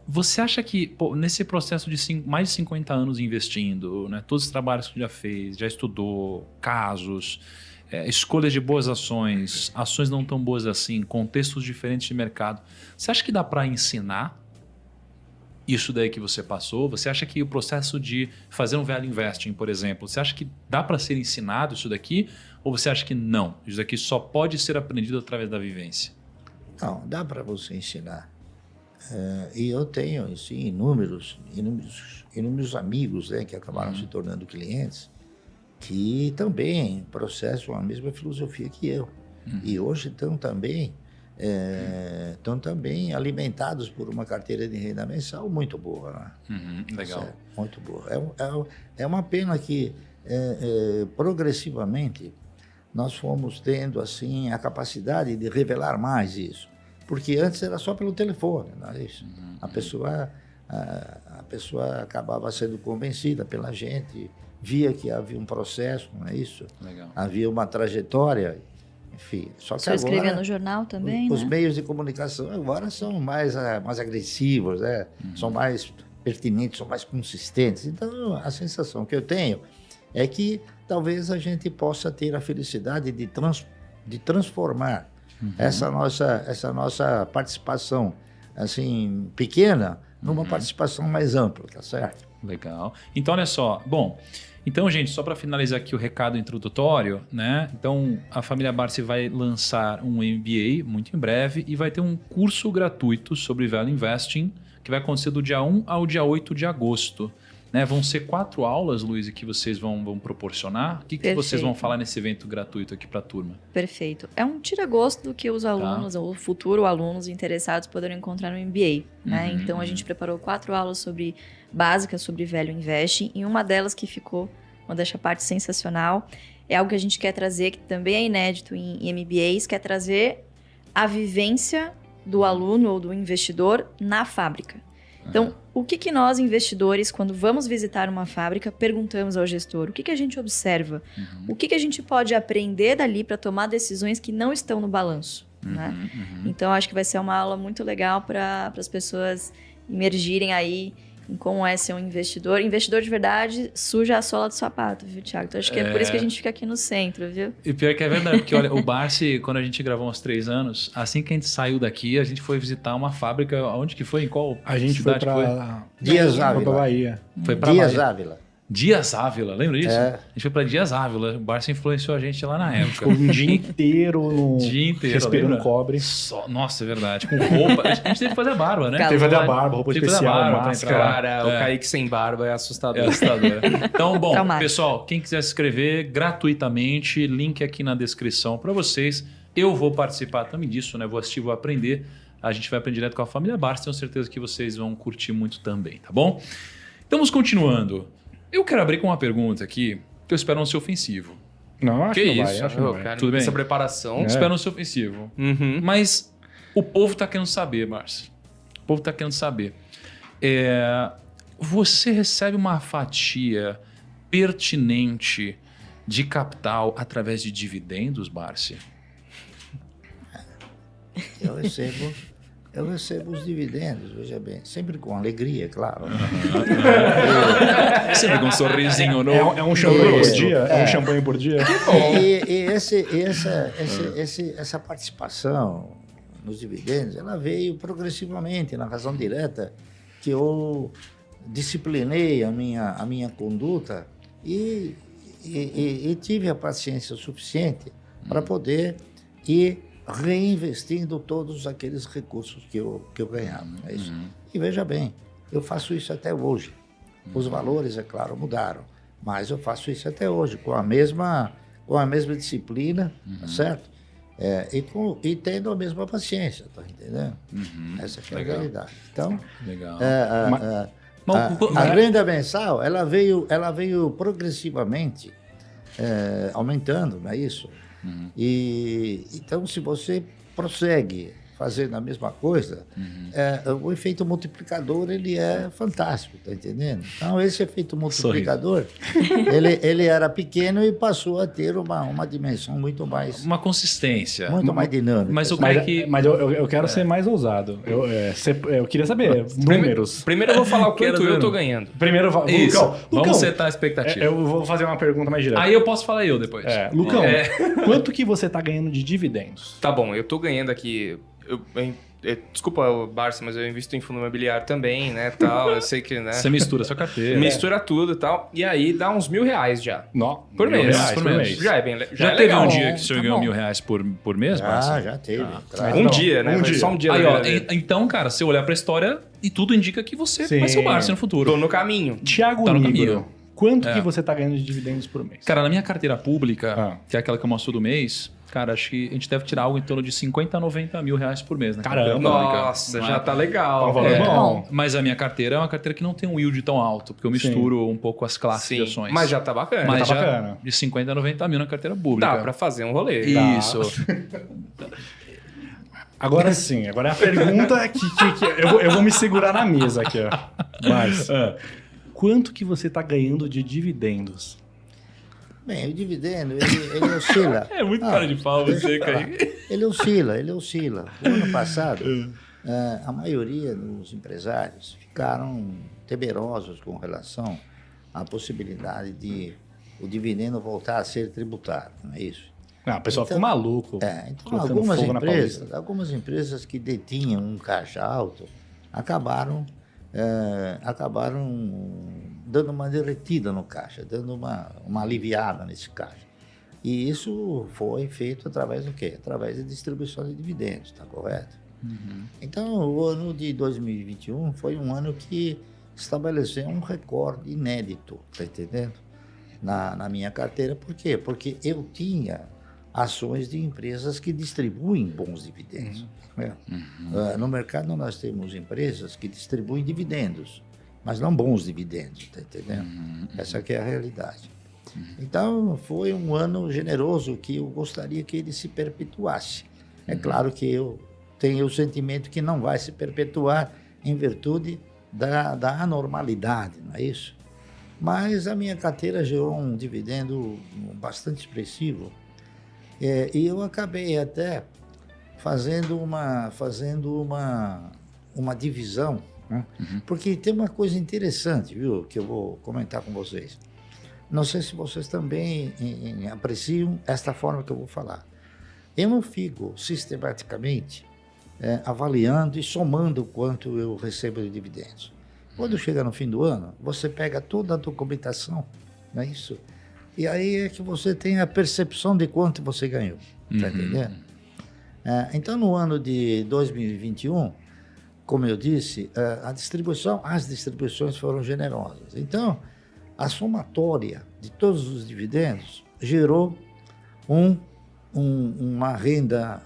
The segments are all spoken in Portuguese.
Você acha que nesse processo de mais de 50 anos investindo, né, todos os trabalhos que já fez, já estudou, casos, escolhas de boas ações, ações não tão boas assim, contextos diferentes de mercado, você acha que dá para ensinar isso daí que você passou? Você acha que o processo de fazer um value investing, por exemplo, você acha que dá para ser ensinado isso daqui? Ou você acha que não? Isso daqui só pode ser aprendido através da vivência? Não, dá para você ensinar. E eu tenho assim, inúmeros amigos, né, que acabaram se tornando clientes, que também processam a mesma filosofia que eu. E hoje estão também alimentados por uma carteira de renda mensal muito boa. Né? Legal. Muito boa. É uma pena que progressivamente nós fomos tendo assim a capacidade de revelar mais isso. Porque antes era só pelo telefone, não é isso? A pessoa acabava sendo convencida pela gente, via que havia um processo, não é isso? Legal. Havia uma trajetória, enfim. Só que Você agora, escrevia no jornal também, os né? meios de comunicação agora são mais agressivos, né? São mais pertinentes, são mais consistentes. Então, a sensação que eu tenho é que talvez a gente possa ter a felicidade de transformar essa nossa participação assim pequena numa participação mais ampla, tá certo? Legal. Então, olha só. Bom, então, gente, só para finalizar aqui o recado introdutório, né? Então, a família Barsi vai lançar um MBA muito em breve e vai ter um curso gratuito sobre Value Investing que vai acontecer do dia 1 ao dia 8 de agosto. Né? Vão ser 4 aulas, Luiz, que vocês vão proporcionar. O que vocês vão falar nesse evento gratuito aqui para a turma? Perfeito. É um tira-gosto do que os alunos, ou futuro alunos interessados poderão encontrar no MBA. Né? Então, a gente preparou 4 aulas básicas sobre Value Investing, e uma delas que ficou, uma dessa parte sensacional, é algo que a gente quer trazer, que também é inédito em MBAs, que é trazer a vivência do aluno ou do investidor na fábrica. Então, o que nós, investidores, quando vamos visitar uma fábrica, perguntamos ao gestor? O que a gente observa? O que a gente pode aprender dali para tomar decisões que não estão no balanço? Né? Então, acho que vai ser uma aula muito legal para as pessoas imergirem aí em como é ser um investidor. Investidor de verdade suja a sola do sapato, viu, Thiago? Então, acho que é por isso que a gente fica aqui no centro, viu? E pior que é verdade, porque olha, o Barsi, quando a gente gravou há uns 3 anos, assim que a gente saiu daqui, a gente foi visitar uma fábrica. Onde que foi? Em qual a gente cidade foi para Dias Ávila. Ávila. Bahia. Foi para Dias Ávila. Dias Ávila, lembra disso? É. A gente foi para Dias Ávila. O Barsi influenciou a gente lá na época. Ficou um dia inteiro respirando lembra? cobre. Nossa, é verdade. Com roupa. A gente teve que fazer a barba, né? Calor. Teve que fazer a barba, roupa Teve que fazer a especial, barba pra máscara. entrar. Cara, o Kaique sem barba é assustador. É assustador. Então, bom, Traumático. pessoal, quem quiser se inscrever gratuitamente, link aqui na descrição para vocês. Eu vou participar também disso, né? Vou assistir, vou aprender. A gente vai aprender direto com a família Barsi. Tenho certeza que vocês vão curtir muito também, tá bom? Estamos continuando. Eu quero abrir com uma pergunta aqui, que eu espero não ser ofensivo. Não, acho Que que não isso? vai. Acho que não vai. Cara, Tudo bem? essa preparação. Espero não ser ofensivo. Mas o povo está querendo saber, Márcio. O povo está querendo saber. Você recebe uma fatia pertinente de capital através de dividendos, Márcio? Eu recebo os dividendos, veja bem, sempre com alegria, claro. Sempre com um sorrisinho no É um champanhe por Isso. dia? É um champanhe por dia? E essa participação nos dividendos, ela veio progressivamente, na razão direta, que eu disciplinei a minha conduta e tive a paciência suficiente para poder ir reinvestindo todos aqueles recursos que eu ganhava. É isso. E veja bem, eu faço isso até hoje. Os valores, é claro, mudaram, mas eu faço isso até hoje, com a mesma disciplina, tá certo? E tendo a mesma paciência, tá entendendo? Essa que é a realidade. Então, Legal. a renda mensal, ela veio progressivamente aumentando, não é isso? E então, se você prossegue fazendo a mesma coisa, o efeito multiplicador ele é fantástico, tá entendendo? Então esse efeito multiplicador ele era pequeno e passou a ter uma dimensão muito mais Uma consistência. mais dinâmica. Mas o Mas, cara que... mas eu quero ser mais ousado. Eu queria saber números. Primeiro eu vou falar o quanto Quero eu ver. tô ganhando. Primeiro, Isso. Lucão, Vamos setar a expectativa. eu vou fazer uma pergunta mais direta. Aí eu posso falar eu depois. Lucão, quanto que você tá ganhando de dividendos? Tá bom, eu tô ganhando aqui. Desculpa, Barça, mas eu invisto em fundo imobiliário também, né? Tal, eu sei que, né? Você mistura a sua carteira. Mistura tudo e tal. E aí dá uns R$1.000 já. Não, Por mês. R$1.000 por mês. Já é bem Já é teve legal. um dia que o senhor Tá ganhou bom. R$1.000 por mês, Márcio? Já teve. claro. Mas Um não, dia, né? um Foi dia. só um dia Aí, da ó, vida dele. então, cara, se eu olhar pra história, e tudo indica que você Sim. vai ser o Barça no Tô futuro. no caminho. Tiago Tá no Nigro, caminho. quanto É. que você tá ganhando de dividendos por mês? Cara, na minha carteira pública, Ah. que é aquela que eu mostro do mês, cara, acho que a gente deve tirar algo em torno de 50 a 90 mil reais por mês. Na Caramba. carteira pública. Nossa, Não já é? tá legal. Tá um valor É, bom. Mas a minha carteira é uma carteira que não tem um yield tão alto, porque eu misturo um pouco as classes de Sim, ações. mas já tá bacana. Mas tá já bacana. de 50 a 90 mil na carteira pública. Dá pra fazer um rolê. Isso. Agora sim, agora é a pergunta que eu vou me segurar na mesa aqui, ó. Mas, quanto que você tá ganhando de dividendos? Bem, o dividendo, ele oscila. É muito Ah, cara de pau deixa você, eu falar. Kaique. Ele oscila. No ano passado, a maioria dos empresários ficaram temerosos com relação à possibilidade de o dividendo voltar a ser tributado, não é isso? Ah, o pessoal Então- ficou maluco. Então colocando algumas fogo na algumas empresas que detinham um caixa alto acabaram dando uma derretida no caixa, dando uma aliviada nesse caixa. E isso foi feito através do quê? Através da distribuição de dividendos, está correto? Então, o ano de 2021 foi um ano que estabeleceu um recorde inédito, tá entendendo? Na minha carteira. Por quê? Porque eu tinha ações de empresas que distribuem bons dividendos. Né? No mercado nós temos empresas que distribuem dividendos, mas não bons dividendos, tá entendendo? Essa que é a realidade. Então, foi um ano generoso que eu gostaria que ele se perpetuasse. É claro que eu tenho o sentimento que não vai se perpetuar em virtude da anormalidade, não é isso? Mas a minha carteira gerou um dividendo bastante expressivo e eu acabei até fazendo uma divisão, né? Porque tem uma coisa interessante, viu, que eu vou comentar com vocês. Não sei se vocês também apreciam esta forma que eu vou falar. Eu não fico sistematicamente avaliando e somando o quanto eu recebo de dividendos. Quando chega no fim do ano, você pega toda a documentação, não é isso? E aí é que você tem a percepção de quanto você ganhou, tá entendendo? Então, no ano de 2021, como eu disse, as distribuições foram generosas. Então, a somatória de todos os dividendos gerou uma renda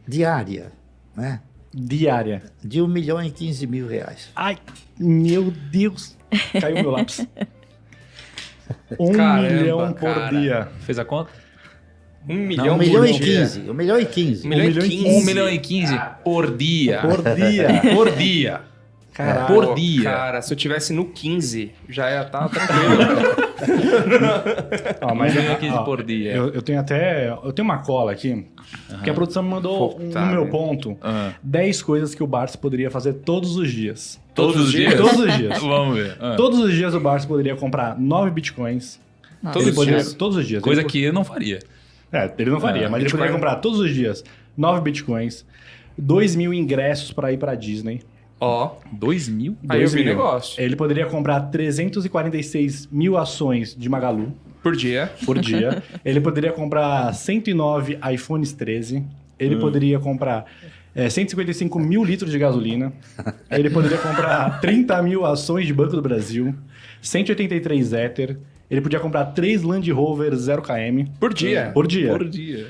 diária, né? Diária. De R$1.015.000. Ai, meu Deus. Caiu meu lápis. 1 Caramba, milhão por cara. dia. Fez a conta? 1 Não, milhão 1 milhão por e dia. 15. 1 milhão e 15. 1 milhão e 15. 1 milhão e 15 por dia. Por dia. Por dia. Caralho. Por dia. Cara, se eu tivesse no 15, já ia estar tranquilo. Ó, mas 1 milhão e 15 por dia. Eu tenho uma cola aqui, que a produção me mandou Puta no meu merda. ponto. Ah. 10 coisas que o Barça poderia fazer todos os dias. Todos os dias? Todos os dias. Vamos ver. Ah. Todos os dias o Barça poderia comprar 9 bitcoins. Nossa. Todos Ele os poderia- dias? Todos os dias. Coisa Ele- que eu não faria. ele não faria, mas ele Bitcoin- poderia comprar todos os dias 9 bitcoins, 2.000 ingressos para ir para Disney. Ó, 2 mil? aí eu vi 2.000. negócio. Ele poderia comprar 346 mil ações de Magalu Por dia. por dia. Ele poderia comprar 109 iPhones 13. Ele poderia comprar 155 mil litros de gasolina. Ele poderia comprar 30 mil ações de Banco do Brasil, 183 Ether. Ele podia comprar 3 Land Rover 0km Por dia. por dia. Por dia.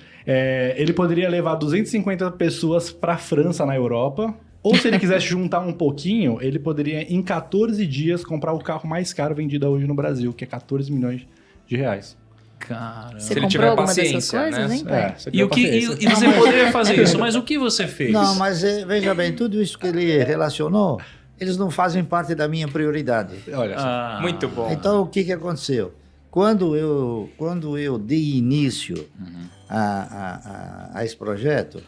Ele poderia levar 250 pessoas para a França, na Europa. Ou se ele quisesse juntar um pouquinho, ele poderia, em 14 dias, comprar o carro mais caro vendido hoje no Brasil, que é 14 milhões de reais. Cara. Você Se ele comprou tiver alguma dessas paciência, coisas, né? hein, pai? você E, o que, paciência. e você poderia fazer isso, mas o que você fez? Não, mas veja bem, tudo isso que ele relacionou, eles não fazem parte da minha prioridade. Olha só. Ah, Muito bom. Então, o que aconteceu? Quando eu dei início a esse projeto,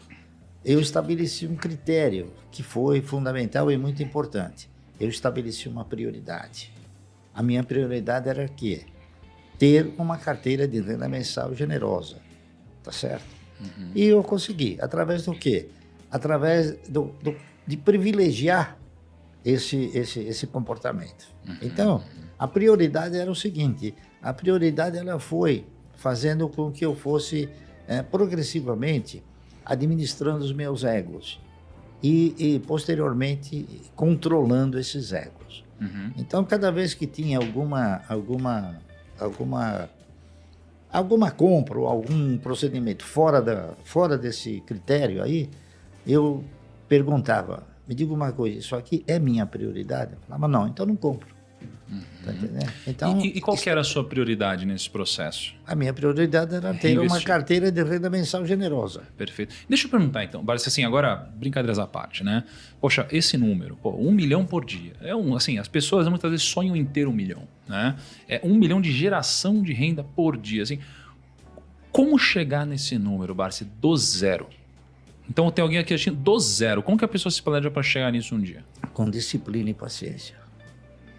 eu estabeleci um critério que foi fundamental e muito importante. Eu estabeleci uma prioridade. A minha prioridade era quê? Ter uma carteira de renda mensal generosa, tá certo? E eu consegui. Através do quê? Através de privilegiar esse comportamento. Então, a prioridade era o seguinte, a prioridade ela foi fazendo com que eu fosse progressivamente administrando os meus egos e posteriormente controlando esses egos. Então, cada vez que tinha alguma compra ou algum procedimento fora desse critério aí, eu perguntava, me diga uma coisa, isso aqui é minha prioridade? Eu falava, não, então não compro. Tá entendendo? Então, e qual que era a sua prioridade nesse processo? a minha prioridade era ter uma Reinvestir. carteira de renda mensal generosa. Perfeito. Deixa eu perguntar então, Barça, assim, agora, brincadeiras à parte, né? Poxa, esse número, 1 milhão por dia. Assim, as pessoas muitas vezes sonham em ter 1 milhão, né? É 1 milhão de geração de renda por dia, assim. Como chegar nesse número, Barça, do zero? Então tem alguém aqui assistindo do zero. Como que a pessoa se planeja para chegar nisso um dia? Com disciplina e paciência.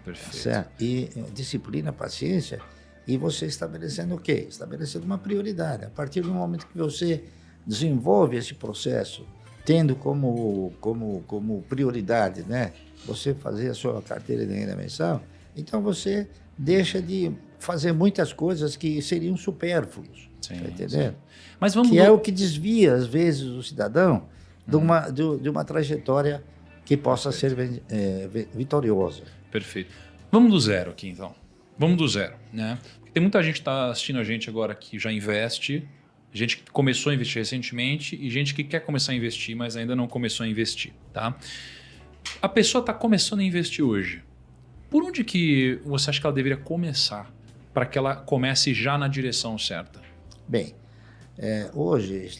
Perfeito. Certo? E disciplina, paciência, e você estabelecendo o quê? Estabelecendo uma prioridade. A partir do momento que você desenvolve esse processo, tendo como prioridade, né, você fazer a sua carteira de renda mensal, então você deixa de fazer muitas coisas que seriam supérfluos. Sim, Tá entendendo? Mas vamos... Que é o que desvia, às vezes, o cidadão de uma trajetória que possa ser vitoriosa. Perfeito. Vamos do zero aqui, então. Vamos do zero, né? Porque tem muita gente que está assistindo a gente agora que já investe, gente que começou a investir recentemente e gente que quer começar a investir, mas ainda não começou a investir, tá? A pessoa está começando a investir hoje. Por onde que você acha que ela deveria começar para que ela comece já na direção certa? Bem, hoje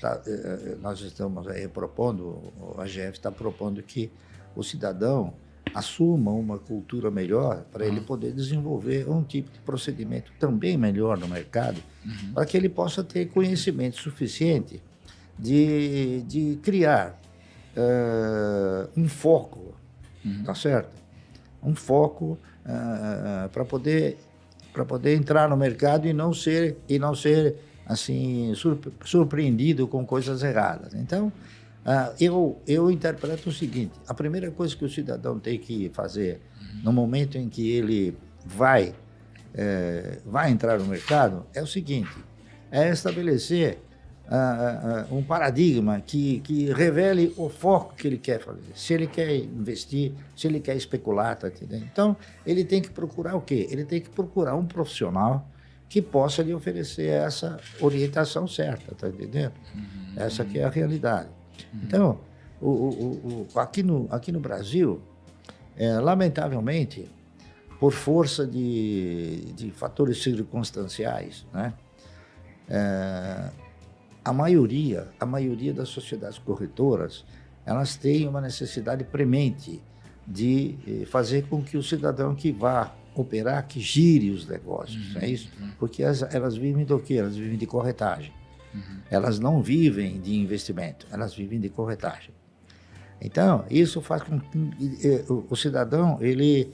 nós estamos aí propondo, a AGF está propondo que o cidadão assuma uma cultura melhor para ele poder desenvolver um tipo de procedimento também melhor no mercado, para que ele possa ter conhecimento suficiente de criar um foco, tá certo? Um foco para poder entrar no mercado e não ser assim surpreendido com coisas erradas. Então, eu interpreto o seguinte: a primeira coisa que o cidadão tem que fazer no momento em que ele vai entrar no mercado é o seguinte: é estabelecer um paradigma que revele o foco que ele quer fazer. Se ele quer investir, se ele quer especular, tá entendendo? Então, ele tem que procurar o quê? Ele tem que procurar um profissional que possa lhe oferecer essa orientação certa, tá entendendo? Essa que é a realidade. Então, aqui no Brasil, lamentavelmente, por força de fatores circunstanciais, né, a maioria das sociedades corretoras, elas têm uma necessidade premente de fazer com que o cidadão que vá operar, que gire os negócios, é isso? Porque elas vivem do quê? Elas vivem de corretagem. Elas não vivem de investimento, elas vivem de corretagem. Então, isso faz com que o cidadão, ele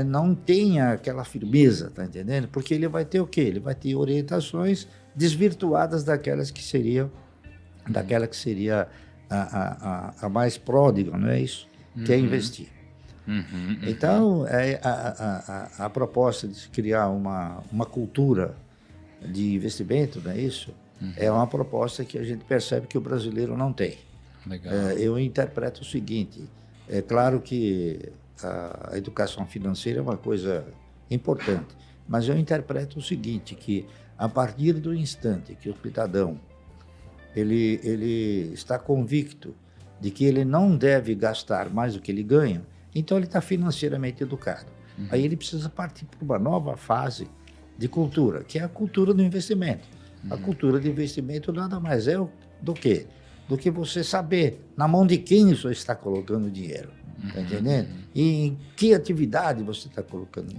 não tenha aquela firmeza, tá entendendo? Porque ele vai ter o quê? Ele vai ter orientações desvirtuadas daquela que seria a mais pródiga, não é isso? Que é investir. Então, a proposta de criar uma cultura de investimento, não é isso? É uma proposta que a gente percebe que o brasileiro não tem. Legal. Eu interpreto o seguinte: é claro que a educação financeira é uma coisa importante, mas eu interpreto o seguinte, que a partir do instante que o cidadão ele está convicto de que ele não deve gastar mais do que ele ganha, então ele está financeiramente educado. Aí ele precisa partir para uma nova fase de cultura, que é a cultura do investimento. A cultura de investimento nada mais é do que você saber na mão de quem você está colocando dinheiro, tá entendendo? E em que atividade você está colocando